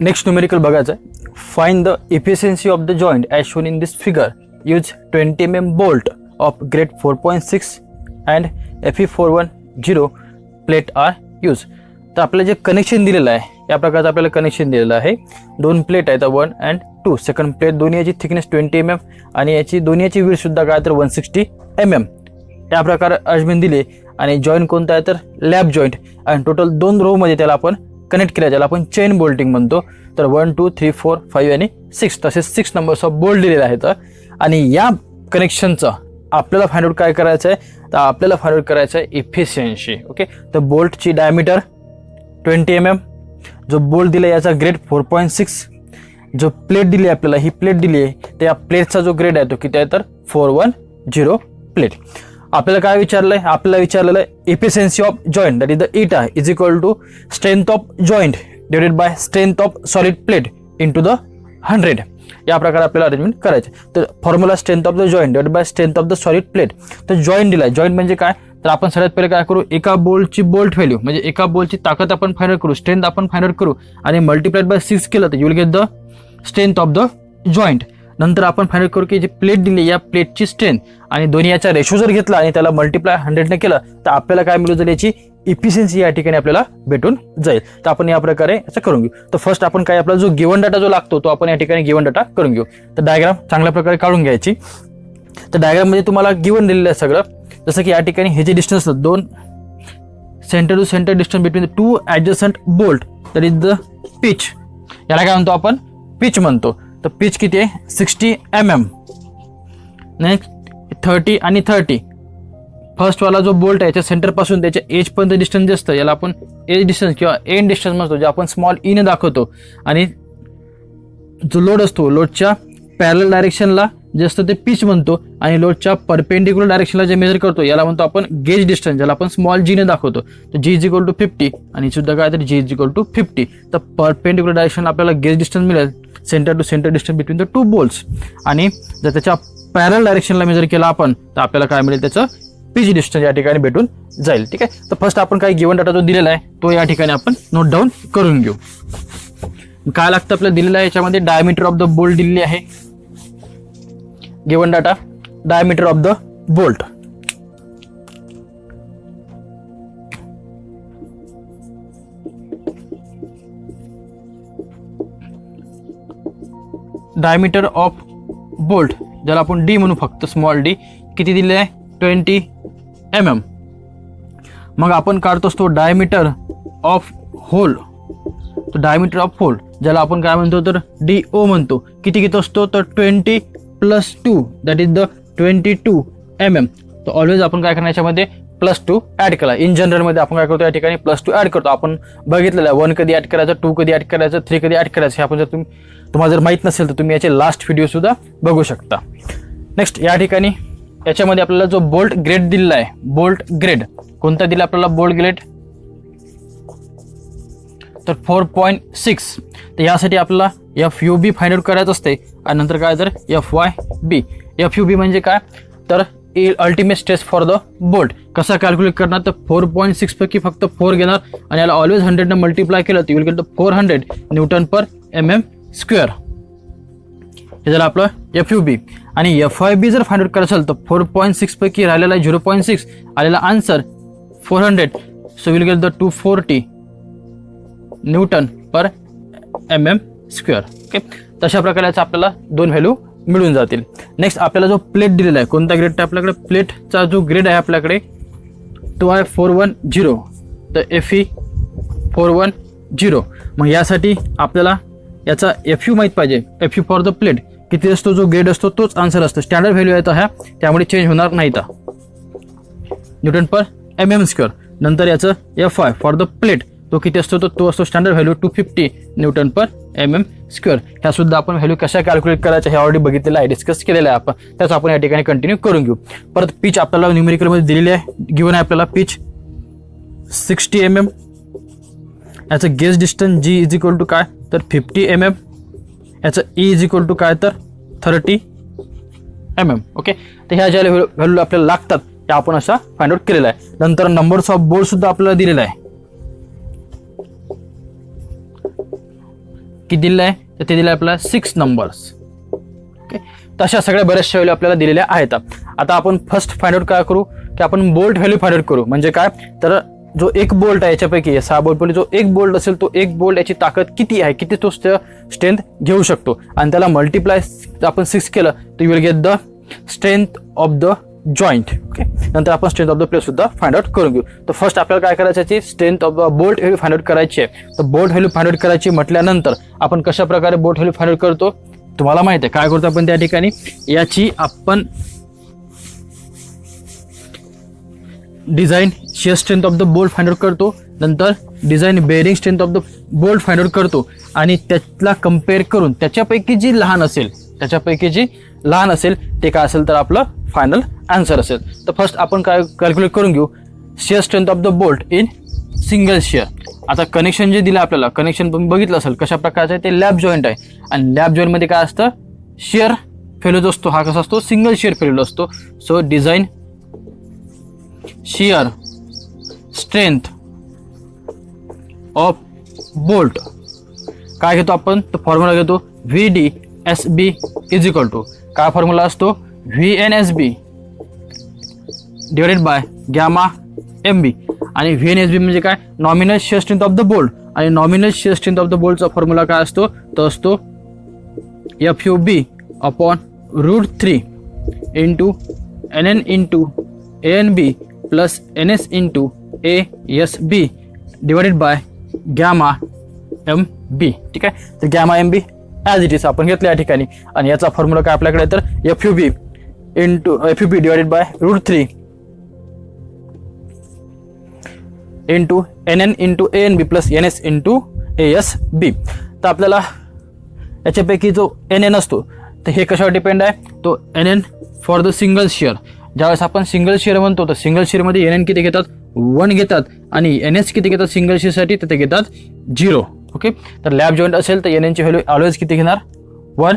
Next numerical बघायचं आहे. Find the efficiency of the joint as shown in this figure. Use 20 mm bolt of grade 4.6 and Fe410 plate are use. तर आपल्याला जे connection दिलेलं आहे या प्रकारचं आपल्याला कनेक्शन दिलेलं आहे. दोन प्लेट आहेत 1 and 2. सेकंड प्लेट दोन्ही याची थिकनेस 20 mm आणि याची दोन्हीची विड्थ सुद्धा काय तर 160 mm या प्रकारे अरेंजमेंट दिली. आणि जॉईंट कोणता आहे तर लॅब जॉईंट. आणि टोटल 2 रो मध्ये त्याला आपण कनेक्ट केलं, ज्याला आपण चेन बोल्टिंग म्हणतो. तर 1 2 3 4 5 आणि 6 तसेच 6 नंबर्स ऑफ बोल्ट दिलेले आहेत. आणि या कनेक्शनचं आपल्याला फाइंड आउट काय करायचं आहे तर आपल्याला फाइंड आउट करायचं आहे इफिशियन्सी. ओके, तर बोल्टची डायमीटर 20 mm, जो बोल्ट दिला याचा ग्रेड 4.6, जो प्लेट दिली आपल्याला ही प्लेट दिली आहे त्या प्लेटचा जो ग्रेड आहे तो किती आहे तर 410 प्लेट. आपल्याला काय विचारलंय, आपल्याला विचारलेलं आहे efficiency of joint that is the eta is equal to strength of joint divided by strength of solid plate into the 100. या प्रकारे आपल्याला अरेंजमेंट करायचे. तर formula strength of the joint divided by strength of the solid plate. तर joint दिला, joint म्हणजे काय तर आपण सगळ्यात पहिले काय करू, एका बोल्टची बोल्ट व्हॅल्यू म्हणजे एका बोल्टची ताकद आपण फाइंड आउट करू, स्ट्रेंथ आपण फाइंड आउट करू आणि मल्टिप्लाइड बाय 6 केलं तर you will get the strength of the joint. नंतर आपण फाइंड आउट करू की जी प्लेट दिली या प्लेटची स्ट्रेंथ आणि दोन्ही याचा रेशो जर घेतला आणि त्याला मल्टिप्लाय 100 ने केलं तर आपल्याला काय मिळू जाईल याची इफिशियन्सी या ठिकाणी आपल्याला भेटून जाईल. तर आपण या प्रकारे याचं करून घेऊ. तर फर्स्ट आपण काय आपला जो गिवन डाटा जो लागतो तो आपण या ठिकाणी गिवन डाटा करून घेऊ. तर डायग्राम चांगल्या प्रकारे काढून घ्यायची. तर डायग्राम मध्ये तुम्हाला गिवन दिलेलं आहे सगळं. जसं की या ठिकाणी हे जे distance 2 centre to centre distance between the 2 adjacent bolt that is the pitch. याला काय म्हणतो आपण पिच म्हणतो. तर पिच किती आहे 60 mm. नेक्स्ट 30 आणि 30. फर्स्ट वाला जो बोल्ट आहे त्याच्या सेंटर पासून त्याच्या एज पर्यंत डिस्टन्स जे असतं याला आपण एज डिस्टन्स किंवा एंड डिस्टन्स म्हणतो, जे आपण स्मॉल ई ने दाखवतो. आणि जो लोड असतो लोडच्या पॅरल डायरेक्शनला जे असतं ते पिच म्हणतो आणि लोडच्या परपेंडिक्युलर डायरेक्शनला जे मेजर करतो याला म्हणतो आपण गेज डिस्टन्स, ज्याला आपण स्मॉल जी ने दाखवतो. तर जी इज इक्वल टू 50 आणि सुद्धा काय तर जी इज इक्वल टू 50. तर परपेंडिक्युलर डायरेक्शनला आपल्याला गेज डिस्टन्स मिळेल centre to centre distance between the 2 bolts. आणि जर त्याच्या पॅरल डायरेक्शनला मेजर केला आपण तर आपल्याला काय मिळेल त्याचं पिच डिस्टन्स या ठिकाणी भेटून जाईल. ठीक आहे, तर फर्स्ट आपण काही गिवन डाटा जो दिलेला आहे तो या ठिकाणी आपण नोट डाऊन करून घेऊ. काय लागतं आपल्याला दिलेलं आहे याच्यामध्ये डायमीटर ऑफ द बोल्ट दिलेली आहे. Given data diameter of the bolt. Diameter of bolt ज्याला आपण डी म्हणू फक्त स्मॉल डी किती दिले आहे 20 mm. मग आपण काढतो असतो डायमीटर ऑफ होल. तो डायमीटर ऑफ होल ज्याला आपण काय म्हणतो तर DO म्हणतो. किती असतो तर 20 + 2 दॅट इज द 22 mm. तर ऑलवेज आपण काय करणार याच्यामध्ये +2 ऍड केला. इन जनरल मध्ये आपण काय करतो या ठिकाणी +2 ऍड करतो. आपण बघितलेलं आहे 1 कधी ऍड करायचं, 2 कधी ऍड करायचं, 3 कधी ऍड करायचं. हे आपण जर तुम्हाला जर माहित नसेल तर तुम्ही याचे लास्ट व्हिडिओ सुद्धा बघू शकता. नेक्स्ट या ठिकाणी याच्यामध्ये आपल्याला जो बोल्ट ग्रेड दिलेला आहे, बोल्ट ग्रेड कोणता दिला आपल्याला बोल्ट ग्रेड तर 4.6. तर यासाठी आपल्याला FUB फाइंड आउट करायचं असते आणि नंतर काय तर FYB. FUB म्हणजे काय तर ultimate stress for the bolt. कसा कॅल्क्युलेट करणार तर 4.6 पैकी फक्त 4 घेणार आणि याला ऑलवेज 100 ने मल्टिप्लाय केलं तर you will get the 400 Newton per mm². हे झालं आपलं FUB. आणि FYB जर फाइंड आउट करायचं असेल तर 4.6 पैकी राहिलेला 0.6 आलेला answer 400. So will get the 240 Newton per mm². Okay, तशा प्रकारचा आपल्याला 2 व्हॅल्यू मिळून जातील. नेक्स्ट आपल्याला जो प्लेट दिलेला आहे कोणता ग्रेड आपल्याकडे प्लेटचा जो ग्रेड आहे आपल्याकडे तो आहे 410. तर Fe410. मग यासाठी आपल्याला याचा FU माहीत पाहिजे. FU फॉर द प्लेट किती असतो, जो ग्रेड असतो तोच आन्सर असतो. स्टँडर्ड व्हॅल्यू आहे ह्या त्यामुळे चेंज होणार नाही. तर न्यूटन पर mm². नंतर याचं FY फॉर द प्लेट तो किती असतो तो असतो स्टँडर्ड व्हॅल्यू 250 न्यूटन पर mm². ह्या सुद्धा आपण व्हॅल्यू कशा कॅल्क्युलेट करायच्या हे ऑलरेडी बघितलेलं आहे, डिस्कस केलेलं आहे आपण. त्याच आपण या ठिकाणी कंटिन्यू करून घेऊ. परत पिच आपल्याला न्यूमेरिकलमध्ये दिलेली आहे. गिवन आहे आपल्याला पिच 60 mm. याचं gauge distance G is equal to काय तर 50 mm. याचं E इज इक्वल टू काय तर 30 mm. ओके, तर ह्या ज्या व्हॅल्यू आपल्याला लागतात त्या आपण असा फाइंड आउट केलेला आहे. नंतर नंबर्स ऑफ बोल्ट सुद्धा आपल्याला दिलेला आहे किती दिलेलं आहे तर ते दिलं आहे आपल्याला 6 नंबर्स. ओके, तशा सगळ्या बऱ्याचशा व्हॅल्यू आपल्याला दिलेल्या आहेत. आता आपण फर्स्ट फाइंड आउट काय करू की आपण बोल्ट व्हॅल्यू फाइंड आउट करू. म्हणजे काय तर जो एक बोल्ट आहे याच्यापैकी 6 बोल्टपैकी जो एक बोल्ट असेल तो एक बोल्ट याची ताकद किती आहे, किती तो स्ट्रेंथ घेऊ शकतो आणि त्याला मल्टिप्लाय आपण 6 केलं तर you will get the strength of the joint. Okay, नंतर आपण स्ट्रेंथ ऑफ द प्लेट सुद्धा फाइंड आउट करून घेऊ. तर फर्स्ट आपल्याला काय करायचं आहे, strength of the bolt value find out करायची आहे. तर बोल्ट व्हॅल्यू फाइंड आउट करायची म्हटल्यानंतर आपण कशा प्रकारे बोल्ट व्हॅल्यू फाइंड आउट करतो तुम्हाला माहिती आहे. काय करतो आपण त्या ठिकाणी, याची आपण design shear strength of the bolt find out करतो, नंतर design bearing strength of the bolt find out करतो आणि त्याला कम्पेअर करून त्याच्यापैकी जी लहान असेल ते काय असेल तर आपलं फायनल आन्सर असेल. तर फर्स्ट आपण काय कॅल्क्युलेट करून घेऊ shear strength of the bolt in single shear. आता कनेक्शन जे दिलं आपल्याला, कनेक्शन तुम्ही बघितलं असेल कशा प्रकारचं आहे ते लॅप जॉईंट आहे आणि लॅप जॉईंटमध्ये काय असतं शिअर फेल्यूर असतो. हा कसा असतो सिंगल शिअर फेल्यूर असतो. So design shear strength of bolt काय घेतो आपण तर फॉर्म्युला घेतो VDSB इज इक्वल टू काय फॉर्म्युला असतो VNSB divided by gamma MB आणि VNSB म्हणजे काय nominal shear strength of the bolt आणि nominal shear strength of the बोल्टचा फॉर्म्युला काय असतो तो असतो FUB upon √3 into NN into ANB plus NS into ASB divided by gamma MB. ठीक आहे, तर gamma MB as it is आपण घेतलं या ठिकाणी आणि याचा फॉर्म्युला काय आपल्याकडे तर FUB divided by √3 into NN into ANB plus NS into ASB. तर आपल्याला याच्यापैकी जो NN असतो तर हे कशावर डिपेंड आहे तो NN for the single shear. ज्यावेळेस आपण सिंगल शेअर म्हणतो तर सिंगल शेअरमध्ये NN किती घेतात 1 घेतात आणि NS किती घेतात सिंगल शेअरसाठी तर ते घेतात 0. ओके, तर लॅप जॉईंट असेल तर NN ची व्हॅल्यू ऑलवेज किती घेणार 1.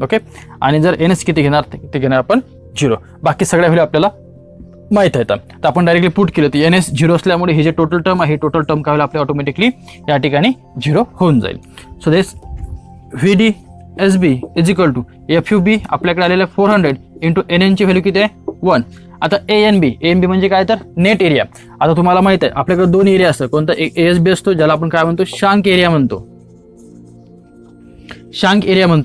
ओके, आणि जर NS किती घेणार ते घेणार आपण 0. बाकी सगळ्या व्हॅल्यू आपल्याला माहीत आहेत. तर आपण डायरेक्टली पुट केलं तर NS 0 असल्यामुळे हे जे टोटल टर्म आहे टोटल टर्म काय होईल आपल्या ऑटोमॅटिकली या ठिकाणी 0 होऊन जाईल. So this VDSB is equal to FUB आपल्याकडे आलेलं 400 इंटू NN ची व्हॅल्यू किती आहे 1. आता ANB म्हणजे काय तर नेट एरिया. आता तुम्हाला माहित आहे आपल्याकडे 2 एरिया असतात. कोणता एक ASB असतो ज्याला आपण काय म्हणतो शांक एरिया म्हणतो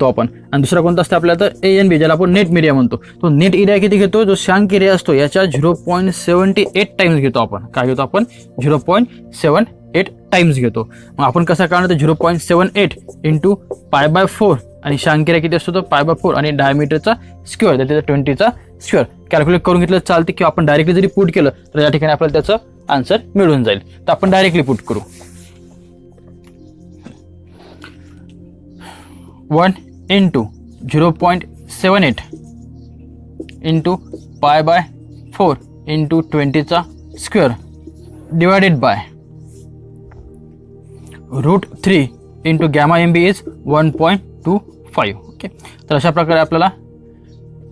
आपण आणि दुसरा कोणता असतो आपल्याला तर ANB ज्याला आपण नेट एरिया म्हणतो. तो नेट एरिया किती घेतो जो शांक एरिया असतो याच्या 0.78 टाइम्स घेतो आपण. काय घेतो आपण 0.78 टाइम्स घेतो. मग आपण कसा काढणार तर 0.78 इंटू π/4 आणि शांक एरिया किती असतो तो π/4 आणि डायमीटरचा स्क्वेअर त्याचा 20चा स्क्वेअर कॅल्क्युलेट करून घेतलं चालते किंवा आपण डायरेक्टली जरी पुट केलं तर या ठिकाणी आपल्याला त्याचं आन्सर मिळून जाईल. तर आपण डायरेक्टली पुट करू 1 इंटू 0.78 इंटू π/4 इंटू 20चा square divided by √3 into gamma MB is 1.25. Okay, तर अशा प्रकारे आपल्याला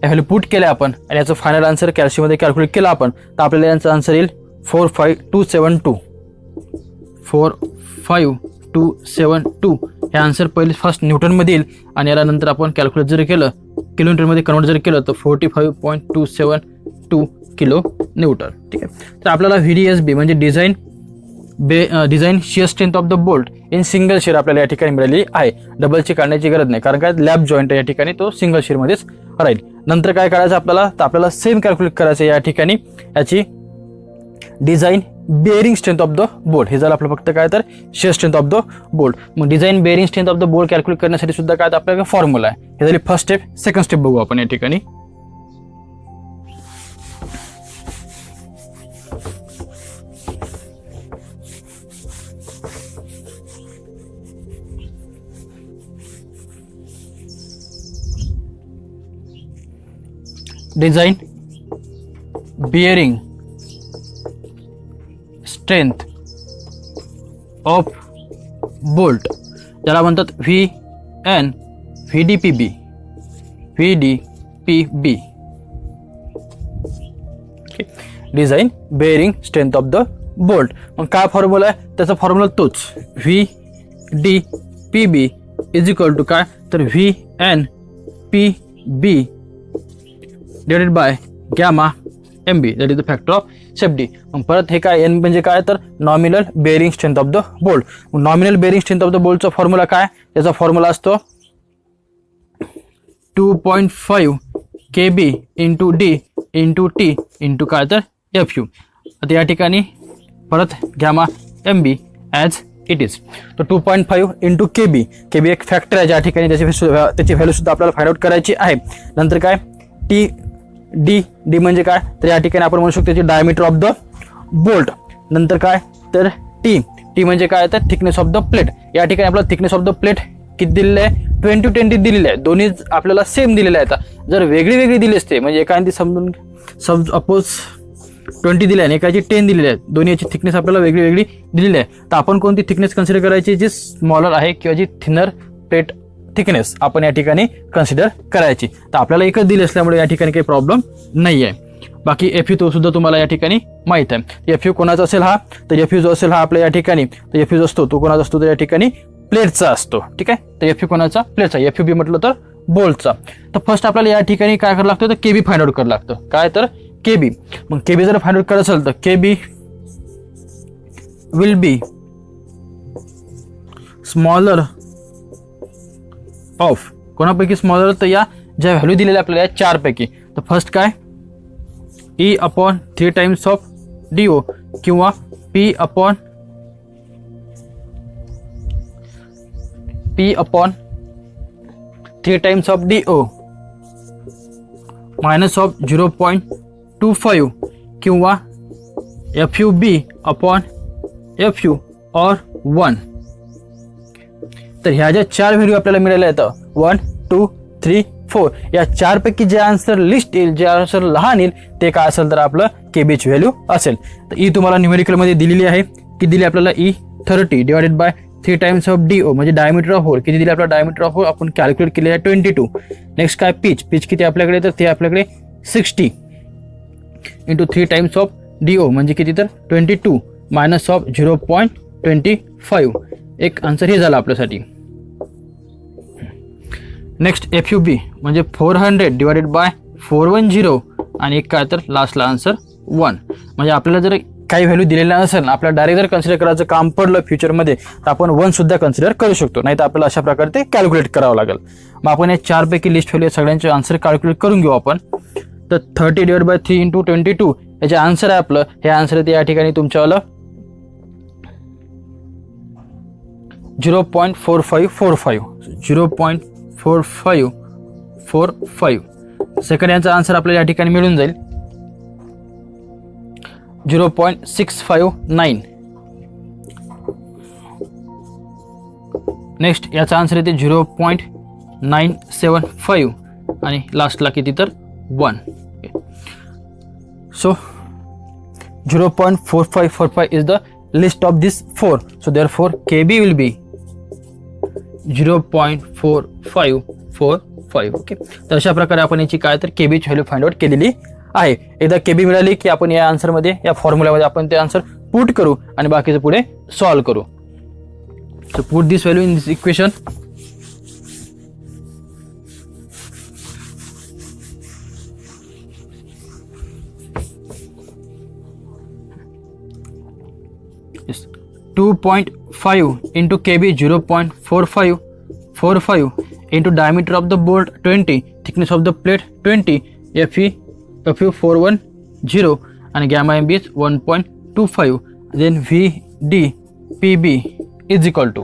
व्हॅल्यू पुट केलं आपण आणि याचं फायनल आन्सर कॅल्शियममध्ये कॅल्क्युलेट केला आपण तर आपल्याला यांचं आन्सर येईल 45272 हे आन्सर पहिले फर्स्ट न्यूटनमध्ये येईल आणि याला नंतर आपण कॅल्क्युलेट जर केलं किलोमीटरमध्ये कन्वर्ट जर केलं तर 45.272 किलो न्यूटन. ठीक आहे, तर आपल्याला VDSB म्हणजे design shear strength of the bolt in single share आपल्याला या ठिकाणी मिळालेली आहे. डबलची काढण्याची गरज नाही कारण काय लॅप जॉईंट या ठिकाणी तो सिंगल शेअरमध्येच राहील. नंतर काय करायचं आपल्याला तर आपल्याला सेम कॅल्क्युलेट करायचं या ठिकाणी याची design bearing strength of the bolt. हे झालं आपलं फक्त काय तर shear strength of the bolt. मग design bearing strength of the bolt calculate करण्यासाठी सुद्धा काय आपल्याला फॉर्म्युला आहे. हे झाली फर्स्ट स्टेप. सेकंड स्टेप बघू आपण या ठिकाणी. Design bearing strength of bolt ज्याला म्हणतात VDPB. Design bearing strength of the bolt. मग काय फॉर्म्युला आहे त्याचा फॉर्म्युला तोच VDPB इज इक्वल टू काय तर V N P B divided by gamma M B that is the factor of safety. मग परत हे काय एन म्हणजे काय तर nominal bearing strength of the bolt. Nominal bearing strength of the बोल्टचा फॉर्म्युला काय, त्याचा फॉर्म्युला असतो 2.5 KB into D into T into काय तर एफ यू. आता या ठिकाणी परत gamma M B as it is. तर 2.5 इंटू KB एक फॅक्टर आहे ज्या ठिकाणी त्याची व्हॅल्यू सुद्धा आपल्याला फाइंड आउट करायची आहे. नंतर काय टी डी म्हणजे काय तर या ठिकाणी आपण म्हणू शकतो त्याची डायमीटर ऑफ द बोल्ट. नंतर काय तर टी म्हणजे काय तर थिकनेस ऑफ द प्लेट. या ठिकाणी आपल्याला थिकनेस ऑफ द प्लेट किती दिलेलं आहे 20 दिलेलं आहे. दोन्ही आपल्याला सेम दिलेलं आहे. जर वेगळी दिली असते म्हणजे एखादी सपोज 20 दिली आहे आणि एकाची 10 दिलेली आहे, दोन्ही याची थिकनेस आपल्याला वेगळी दिलेली आहे. तर आपण कोणती थिकनेस कन्सिडर करायची जी स्मॉलर आहे किंवा जी थिनर प्लेट थिकनेस आपण या ठिकाणी कन्सिडर करायची. तर आपल्याला एकच दिली असल्यामुळे या ठिकाणी काही प्रॉब्लेम नाही आहे. बाकी एफ यू तो सुद्धा तुम्हाला या ठिकाणी माहीत आहे. एफ यू कोणाचा असेल हा तर एफ यू जो असेल हा आपल्या या ठिकाणी तर एफ यू जो असतो तो कोणाचा असतो तर या ठिकाणी प्लेटचा असतो. ठीक आहे. तर एफ यू कोणाचा प्लेटचा, एफ यू बी म्हटलं तर बोल्टचा. तर फर्स्ट आपल्याला या ठिकाणी काय करावं लागतं तर केबी फाइंड आउट करावं लागतं. काय तर केबी. मग केबी जर फाइंड आउट करायचं असेल तर k b will be smaller of कोणापैकी स्मॉलर तर या ज्या व्हॅल्यू दिलेल्या आपल्याला या 4 पैकी. तर फर्स्ट काय E upon 3 times of DO किंवा P upon 3 times of DO minus of 0.25 किंवा FUB अपॉन FU और 1. तर ह्या ज्या 4 व्हॅल्यू आपल्याला मिळाल्या आहेत 1 2 3 4 या 4 पैकी जे आन्सर लिस्ट येईल जे आन्सर लहान येईल ते काय असेल तर आपलं केबीची व्हॅल्यू असेल. तर ई तुम्हाला न्यूमेरिकलमध्ये दिलेली आहे. किती दिली आपल्याला E30 divided by 3 times of DO म्हणजे डायमीटर ऑफ होल. किती दिली आपल्याला डायमीटर ऑफ होल आपण कॅल्क्युलेट केले आहे 22. नेक्स्ट काय पिच किती आपल्याकडे तर ते आपल्याकडे 60 इंटू 3 टाइम्स ऑफ DO म्हणजे किती तर 22 मायनस ऑफ 0.25. एक आन्सर हे झालं आपल्यासाठी. नेक्स्ट FUB म्हणजे 400 डिवाइडेड बाय 410 आणि एक काय तर लास्टला आन्सर 1. म्हणजे आपल्याला जर काही व्हॅल्यू दिलेल्या नसेल आपल्याला डायरेक्ट जर कन्सिडर करायचं काम पडलं फ्युचरमध्ये तर आपण 1 सुद्धा कन्सिडर करू शकतो. नाही तर आपल्याला अशा प्रकारे ते कॅल्क्युलेट करावं लागेल. मग आपण या 4 पैकी लिस्ट व्हॅल्यू सगळ्यांचे आन्सर कॅल्क्युलेट करून घेऊ आपण. तर 30 डिवाइड बाय 3 इंटू 22 याचे आन्सर आहे आपलं. हे आन्सर आहे ते या ठिकाणी तुमच्यावालं 0.4545 0.4545. सेकंड यांचा आन्सर आपल्याला या ठिकाणी मिळून जाईल 0.659. नेक्स्ट याचा आन्सर येते 0.975 आणि लास्टला किती तर 1. So 0.4545 is the least of this 4. So therefore KB will be 0.4545. Okay. तर अशा प्रकारे आपण याची काय तर केबीची व्हॅल्यू फाइंड आउट केलेली आहे. एकदा केबी मिळाली की आपण या आन्सरमध्ये या फॉर्म्युल्यामध्ये आपण ते आन्सर पुट करू आणि बाकीचं पुढे सॉल्व करू. So put this value in this equation. Yes. 2.5 into KB 0.4545 into diameter of the bolt 20, thickness of the plate 20, FU 410 and gamma MB is 1.25. then VD PB is equal to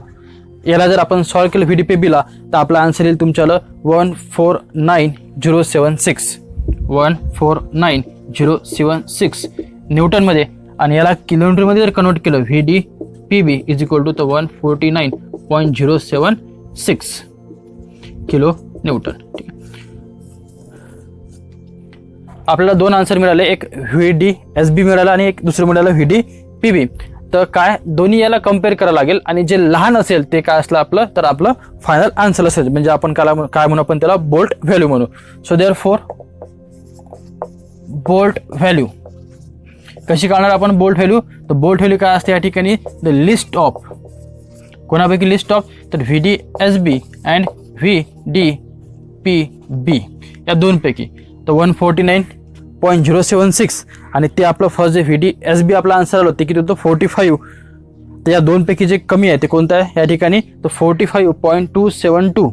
याला जर आपण solve केलं VD PB ला तर आपला answer येईल तुमच्याला 149076 149076 न्यूटनमध्ये आणि याला किलोमीटरमध्ये जर कन्वर्ट केलं VD PB is equal to 149.076 kilo newton. ठीक आहे. आपल्याला 2 आन्सर मिळाले. एक VD SB मिळाला आणि एक दुसरं मिळालं VD PB. तर काय दोन्ही याला कम्पेअर करावं लागेल आणि जे लहान असेल ते काय असलं आपलं तर आपलं फायनल आन्सर असेल म्हणजे आपण काय म्हणू आपण त्याला बोल्ट व्हॅल्यू म्हणू. सो देअरफॉर बोल्ट व्हॅल्यू कशी काढणार आपण बोल्ट व्हॅल्यू तर बोल्ट व्हॅल्यू काय असते या ठिकाणी द लिस्ट ऑफ कोणापैकी लिस्ट ऑफ, तर VDSB अँड VDPB या दोनपैकी. तर 149.076 आणि ते आपलं फर्स्ट जे VDSB आपला आन्सर आलं ते किती होतं 45. तर या दोनपैकी जे कमी आहे ते कोणतं आहे या ठिकाणी, तर 45.272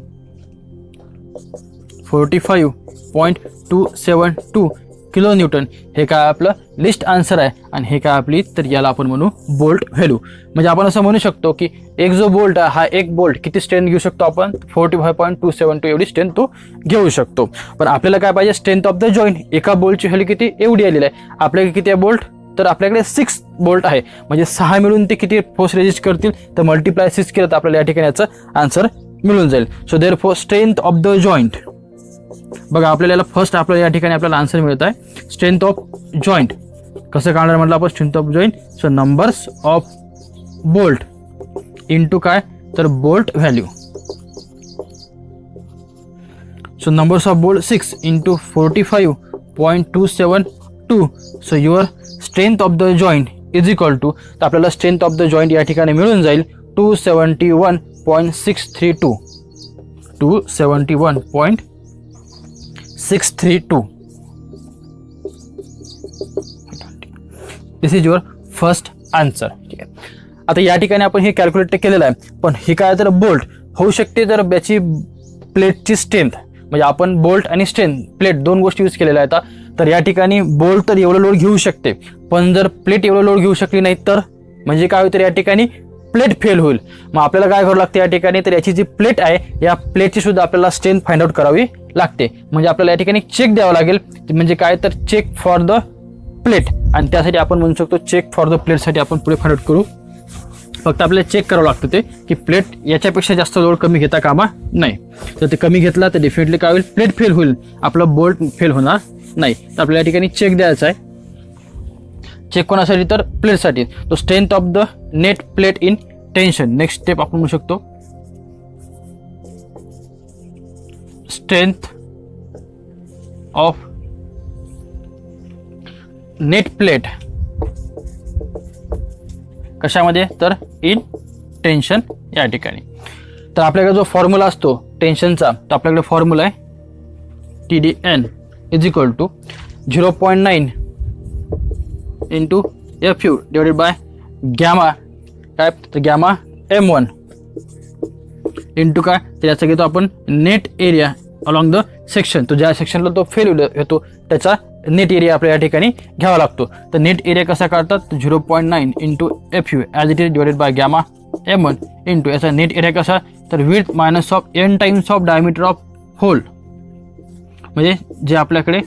45.272 किलो न्यूटन हे काय आपलं लिस्ट आन्सर आहे. आणि हे काय आपली, तर याला आपण म्हणू बोल्ट व्हॅल्यू. म्हणजे आपण असं म्हणू शकतो की एक जो बोल्ट आहे हा एक बोल्ट किती स्ट्रेंथ घेऊ शकतो आपण, 45.272 एवढी स्ट्रेंथ तो घेऊ शकतो. पण आपल्याला काय पाहिजे, स्ट्रेंथ ऑफ द जॉईंट. एका बोल्टची व्हॅल्यू किती एवढी आलेली आहे. आपल्याकडे किती आहे बोल्ट, तर आपल्याकडे 6 बोल्ट आहे. म्हणजे 6 मिळून ते किती फोर्स रेजिस्ट करतील, तर मल्टिप्लाय 6 केलं तर आपल्याला या ठिकाणी याचं आन्सर मिळून जाईल. So therefore strength of the joint, बघा आपल्याला फर्स्ट आपल्याला या ठिकाणी आपल्याला आन्सर मिळत आहे स्ट्रेंथ ऑफ जॉईंट. कसं काढणार म्हटलं आपण strength of joint, so numbers of bolt into काय, तर bolt value. So numbers of bolt 6 into 45.272. So your strength of the joint is equal to, तर आपल्याला स्ट्रेंथ ऑफ द जॉईंट या ठिकाणी मिळून जाईल 271.632. 271.632. दिस इज युअर फर्स्ट आन्सर. ठीक आहे. आता या ठिकाणी आपण हे कॅल्क्युलेट केलेलं आहे, पण हे काय तर बोल्ट होऊ शकते जर याची प्लेटची स्ट्रेंथ, म्हणजे आपण बोल्ट आणि स्ट्रेंथ प्लेट दोन गोष्टी यूज केलेल्या आहेत. तर या ठिकाणी बोल्ट तर एवढं लोड घेऊ शकते, पण जर प्लेट एवढं लोड घेऊ शकली नाही तर म्हणजे काय होतं, या ठिकाणी प्लेट फेल होईल. मग आपल्याला काय करावं लागते या ठिकाणी, तर याची जी प्लेट आहे या प्लेटची सुद्धा आपल्याला स्ट्रेंथ फाइंड आउट करावी लागते. म्हणजे आपल्याला या ठिकाणी चेक द्यावं लागेल, म्हणजे काय तर चेक फॉर द प्लेट. आणि त्यासाठी आपण म्हणू शकतो चेक फॉर द प्लेटसाठी आपण पुढे फाइंड आउट करू. फक्त आपल्याला चेक करावं लागतं ते की प्लेट याच्यापेक्षा जास्त लोड कमी घेता कामा नाही. तर ते कमी घेतला तर डेफिनेटली काय होईल, प्लेट फेल होईल, आपलं बोल्ट फेल होणार नाही. तर आपल्याला या ठिकाणी चेक द्यायचा आहे. चेक कोणासाठी, तर प्लेटसाठी. तो strength of the net plate in tension. Next step आपण म्हणू शकतो स्ट्रेंथ ऑफ नेट प्लेट कशामध्ये, तर इन टेन्शन या ठिकाणी. तर आपल्याकडे जो फॉर्म्युला असतो टेन्शनचा, तर आपल्याकडे फॉर्म्युला आहे TDN is equal to 0.9 into FU divided by gamma काय, तर गॅमा M1 इंटू काय, तर याचा घेतो आपण net area along the section. तो ज्या सेक्शनला तो फेल होतो त्याचा नेट एरिया आपल्या या ठिकाणी घ्यावा लागतो. तर नेट एरिया कसा काढतात, 0.9 into FU as it is divided by gamma M1 into याचा नेट एरिया कसा, तर width minus of n times of diameter of hole. म्हणजे जे आपल्याकडे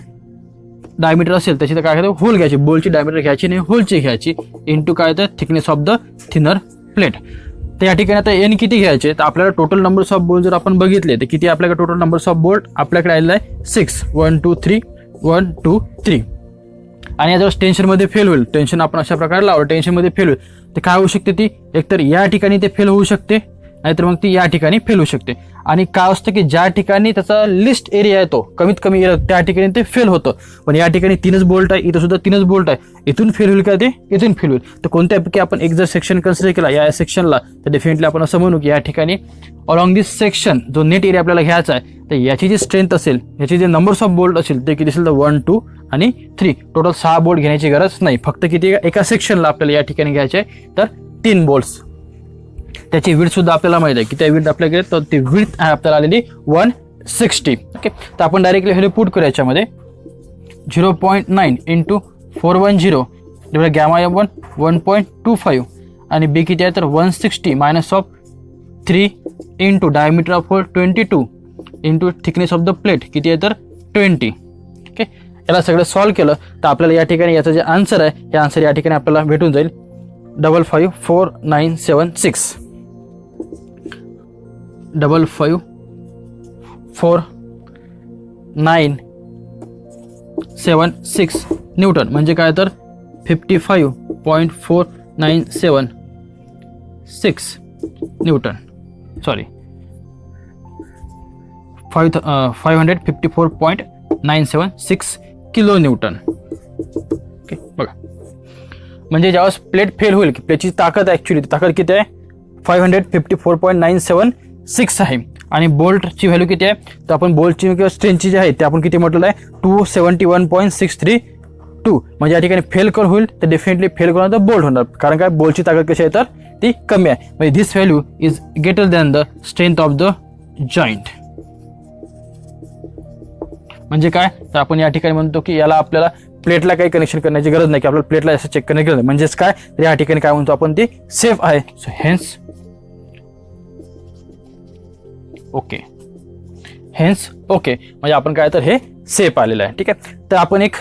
डायमीटर असेल त्याची तर काय करायचं, होल घ्यायची, बोलची डायमीटर घ्यायची नाही, होलची घ्यायची इंटू काय, तर thickness of the thinner plate. तर या ठिकाणी आता n किती घ्यायचे, तर आपल्याला टोटल नंबर्स ऑफ बोल्ट जर आपण बघितले तर किती आपल्याकडे टोटल नंबर्स ऑफ बोल्ट आपल्याकडे आलेला आहे 6. 1 2 3 1 2 3. आणि जर टेन्शनमध्ये फेल होईल, टेन्शन आपण अशा प्रकारे लावलं, टेन्शनमध्ये फेल होईल तर काय होऊ शकते, ती एकतर या ठिकाणी ते फेल होऊ शकते, नाहीतर मग ती या ठिकाणी फेल होऊ शकते. आणि काय असतं की ज्या ठिकाणी त्याचा लिस्ट एरिया येतो कमीत कमी त्या ठिकाणी ते फेल होतं. पण या ठिकाणी 3च बोल्ट आहे, इथं सुद्धा 3च बोल्ट आहे, इथून फेल होईल का, ते इथून फेल होईल. तर कोणत्यापैकी आपण एक जर सेक्शन कन्सिडर केला या सेक्शनला, तर डेफिनेटली आपण असं म्हणू की या ठिकाणी अलॉंग दिस सेक्शन जो नेट एरिया आपल्याला घ्यायचा आहे, तर याची जी स्ट्रेंथ असेल, याची जे नंबर्स ऑफ बोल्ट असेल ते किती असेल, तर 1 2 आणि 3. टोटल 6 बोल्ट घेण्याची गरज नाही, फक्त किती एका सेक्शनला आपल्याला या ठिकाणी घ्यायचे आहे, तर 3 बोल्ट्स. त्याची विड्थ सुद्धा आपल्याला माहिती आहे, किती विड्थ आपल्याकडे, तर ती विड्थ आहे आपल्याला आलेली 160. ओके. तर आपण डायरेक्टली हे पुट करू याच्यामध्ये 0.9 इंटू 410 डिवाइड गॅमा M1 1.25 आणि बी किती आहे, तर 160 minus of 3 into diameter of hole 22 into thickness of the plate किती आहे, तर 20. ओके. याला सगळं सॉल्व केलं तर आपल्याला या ठिकाणी याचं जे आन्सर आहे, हे आन्सर या ठिकाणी आपल्याला भेटून जाईल 554976. 554976 न्यूटन. म्हणजे काय, तर 55.4976 Newton. Sorry 554.976 kilo Newton. Okay. बघा म्हणजे ज्यावेळेस प्लेट फेल होईल, प्लेटची ताकद ॲक्च्युली ताकद किती आहे, 554.976 आहे आणि बोल्टची व्हॅल्यू किती आहे तर आपण बोल्टची किंवा स्ट्रेंथची जी आहे ते आपण किती म्हटलेलं आहे 271.632 म्हणजे या ठिकाणी फेल कर होईल तर डेफिनेटली फेल करून तर बोल्ट होणार कारण काय बोल्टची ताकद कशी आहे तर ती कमी आहे म्हणजे this value is greater than the strength of the joint. म्हणजे काय तर आपण या ठिकाणी म्हणतो की याला आपल्याला प्लेटला काही कनेक्शन करण्याची गरज नाही की आपल्याला प्लेटला असं चेक करण्याची गरज नाही म्हणजेच काय तर या ठिकाणी काय म्हणतो आपण ती सेफ आहे. सो हेन्स ओके म्हणजे आपण काय तर हे सेफ आलेलं आहे. ठीक आहे तर आपण एक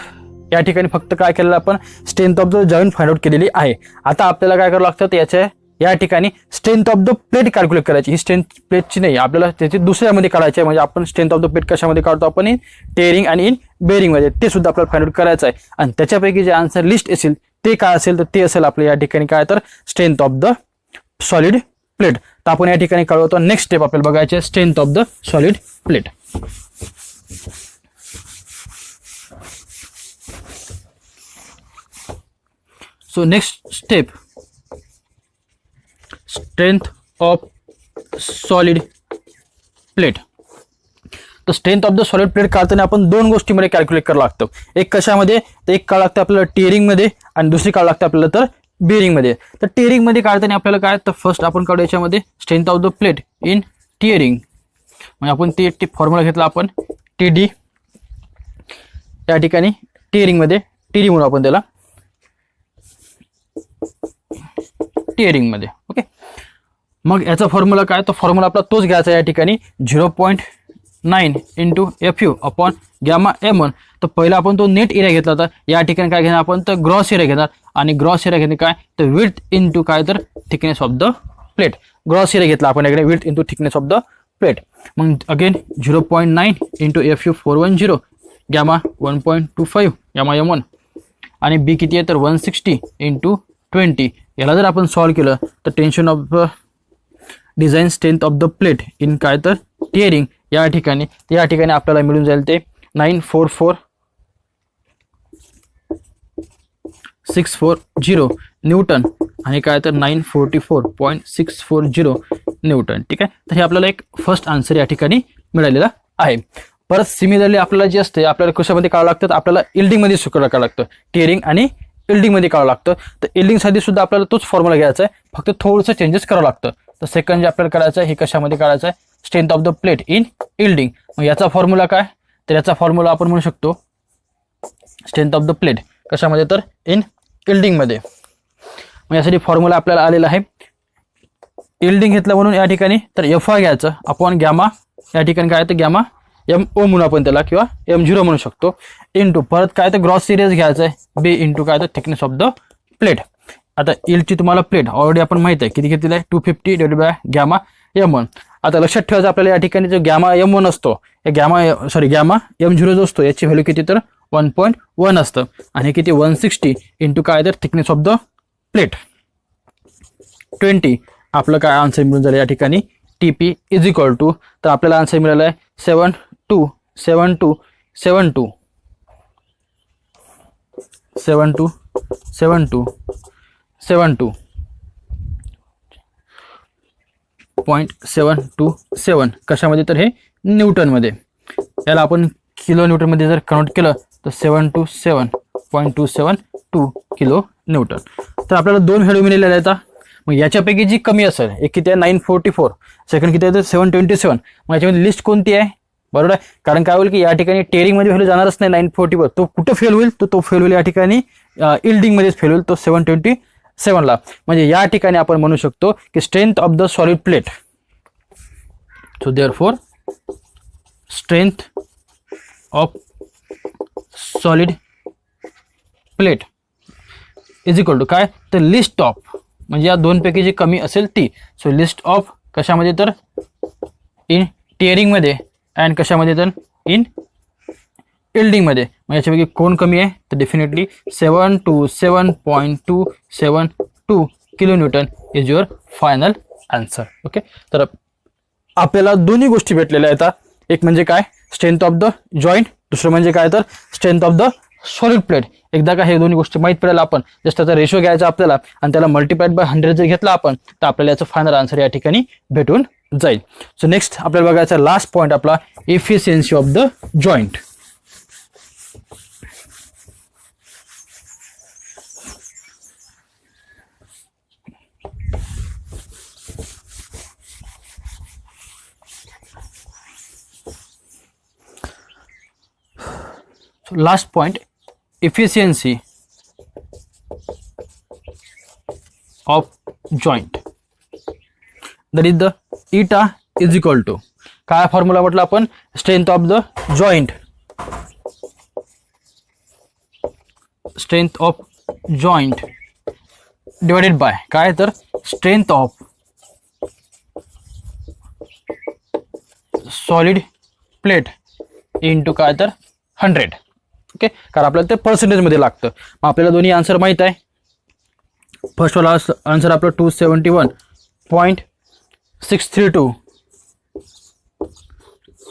या ठिकाणी फक्त काय केलेलं आपण strength of the joint find out केलेली आहे. आता आपल्याला काय करावं लागतं तर याच्या या ठिकाणी strength of the plate calculate करायची. ही स्ट्रेंथ प्लेटची नाही आपल्याला त्याची दुसऱ्यामध्ये काढायची आहे म्हणजे आपण स्ट्रेंथ ऑफ द प्लेट कशामध्ये काढतो आपण इन टेअरिंग आणि इन बेअरिंगमध्ये ते सुद्धा आपल्याला फाइंड आउट करायचं आहे आणि त्याच्यापैकी जे आन्सर लिस्ट असेल ते काय असेल तर ते असेल आपल्या या ठिकाणी काय तर strength of the solid plate. तर आपण या ठिकाणी काढतो नेक्स्ट स्टेप आपल्याला बघायची आहे strength of the solid plate. So next step strength of solid plate. तर strength of the solid plate काढताना आपण दोन गोष्टीमध्ये कॅल्क्युलेट करावं लागतं. एक कशामध्ये तर एक काढ लागतं आपल्याला टिअरिंगमध्ये आणि दुसरी काढ लागतं आपल्याला तर बेअरिंगमध्ये. तर टिअरिंगमध्ये काढताना आपल्याला काय तर फर्स्ट आपण काढू याच्यामध्ये strength of the plate in tearing म्हणजे आपण ते फॉर्म्युला घेतला आपण TD या ठिकाणी टिअरिंगमध्ये TD म्हणून आपण त्याला टिअरिंगमध्ये. ओके मग याचा फॉर्म्युला काय तर फॉर्म्युला आपला तोच घ्यायचा या ठिकाणी 0.9 into FU upon gamma M1. तर पहिला आपण तो नेट एरिया घेतला होता या ठिकाणी काय घेणार आपण तर ग्रॉस एरिया घेणार आणि ग्रॉस एरिया घेणे काय तर विड्थ इंटू काय तर thickness of the plate. Gross area घेतला आपण याकडे width into thickness of the plate. मग again 0.9 into FU 410 gamma 1.25 gamma M1 आणि B किती आहे तर 160 इंटू 20. याला जर आपण सॉल्व्ह केलं तर tension off design strength of the plate in काय तर टिअरिंग या ठिकाणी आपल्याला मिळून जाईल ते 944.640 न्यूटन आणि काय तर 944.640 न्यूटन. ठीक आहे तर हे आपल्याला एक फर्स्ट आन्सर या ठिकाणी मिळालेला आहे. परत सिमिलरली आपल्याला जे असते आपल्याला कशामध्ये काढावं लागतं आपल्याला इल्डिंगमध्ये काढावं लागतं टिअरिंग आणि इल्डिंगमध्ये काढावं लागतं. तर इल्डिंगसाठी सुद्धा आपल्याला तोच फॉर्म्युला घ्यायचा आहे फक्त थोडंसं चेंजेस करावं लागतं. तर सेकंड जे आपल्याला करायचं आहे हे कशामध्ये काढायचं आहे strength of the plate in yielding. मग याचा फॉर्म्युला काय तर याचा फॉर्म्युला आपण म्हणू शकतो स्ट्रेंथ ऑफ द प्लेट कशामध्ये तर इन इल्डिंगमध्ये. मग यासाठी फॉर्म्युला आपल्याला आलेला आहे इल्डिंग घेतलं म्हणून या ठिकाणी तर FI घ्यायचं अपॉन गॅमा या ठिकाणी काय तर गॅमा MO म्हणून आपण त्याला किंवा M0 म्हणू शकतो इंटू परत काय तर ग्रॉस एरियाज घ्यायचं आहे B इंटू काय तर थिकनेस ऑफ द प्लेट. आता इल्डची तुम्हाला प्लेट ऑलरेडी आपण माहित आहे किती घेतलेलं आहे 250 डिवाइडेड बाय गॅमा M1. आता लक्षात ठेवायचं आपल्याला या ठिकाणी जो गॅमा M1 असतो गॅमा M0 जो असतो याची व्हॅल्यू किती तर 1.1 असतं आणि किती 160 इंटू काय तर थिकनेस ऑफ द प्लेट 20. आपलं काय आन्सर मिळून झालं या ठिकाणी TP इज इक्वल टू तर आपल्याला आन्सर मिळाला आहे 72.727 कशामध्ये तर हे न्यूटनमध्ये. याला आपण किलो न्यूटनमध्ये जर कन्वर्ट केलं तर 727.272 किलो न्यूटन. तर आपल्याला दोन व्हॅल्यू मिळालेल्या आहेत. मग याच्यापैकी जी कमी असेल एक किती आहे 944 सेकंड किती आहे तर 727. मग याच्यामध्ये लिस्ट कोणती आहे बरोबर आहे कारण काय होईल की या ठिकाणी टेअरिंगमध्ये व्हॅल्यू जाणारच नाही 944 तो कुठं फेल होईल तो फेल होईल या ठिकाणी इल्डिंगमध्येच फेल होईल तो 727ला. म्हणजे या ठिकाणी आपण म्हणू शकतो की strength of the solid plate. So therefore strength of solid plate is equal to काय तर लिस्ट ऑफ म्हणजे या दोनपैकी जी कमी असेल ती. सो लिस्ट ऑफ कशामध्ये तर इन टिअरिंगमध्ये अँड कशामध्ये तर इन इल्डिंगमध्ये. मग याच्यापैकी कोण कमी आहे तर definitely 727.272 kilo Newton is your final answer. Okay तर आपल्याला दोन्ही गोष्टी भेटलेल्या आहेत. एक म्हणजे काय स्ट्रेंथ ऑफ द जॉईंट दुसरं म्हणजे काय तर strength of the solid plate. एकदा का हे दोन्ही गोष्टी माहीत पडेल आपण जस्ट त्याचा रेशो घ्यायचा आपल्याला आणि त्याला मल्टिप्लाइड बाय 100 जर घेतला आपण तर आपल्याला याचं फायनल आन्सर या ठिकाणी भेटून जाईल. सो नेक्स्ट आपल्याला बघायचा लास्ट पॉईंट आपला efficiency of the joint. So last point, efficiency of joint, that is the eta is equal to काय फॉर्म्युला म्हटलं आपण, strength of the joint, strength of joint divided bye काय तर strength of solid plate into काय तर 100. Okay, कारण आपल्याला ते पर्सेंटेजमध्ये लागतं. मग आपल्याला दोन्ही आन्सर माहीत आहे. फर्स्ट वाला आन्सर आपलं 271.632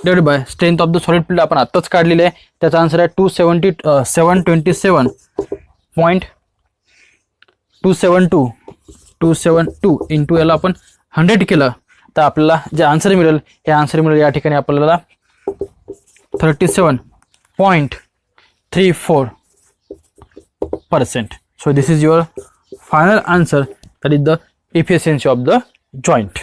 divide by strength of the solid plate आपण आत्ताच काढलेले आहे. त्याचा आन्सर आहे 272 इंटू याला आपण 100 केलं तर आपल्याला जे आन्सर मिळेल हे आन्सर मिळेल या ठिकाणी आपल्याला 37.34%. So this is your final answer, that is the efficiency of the joint.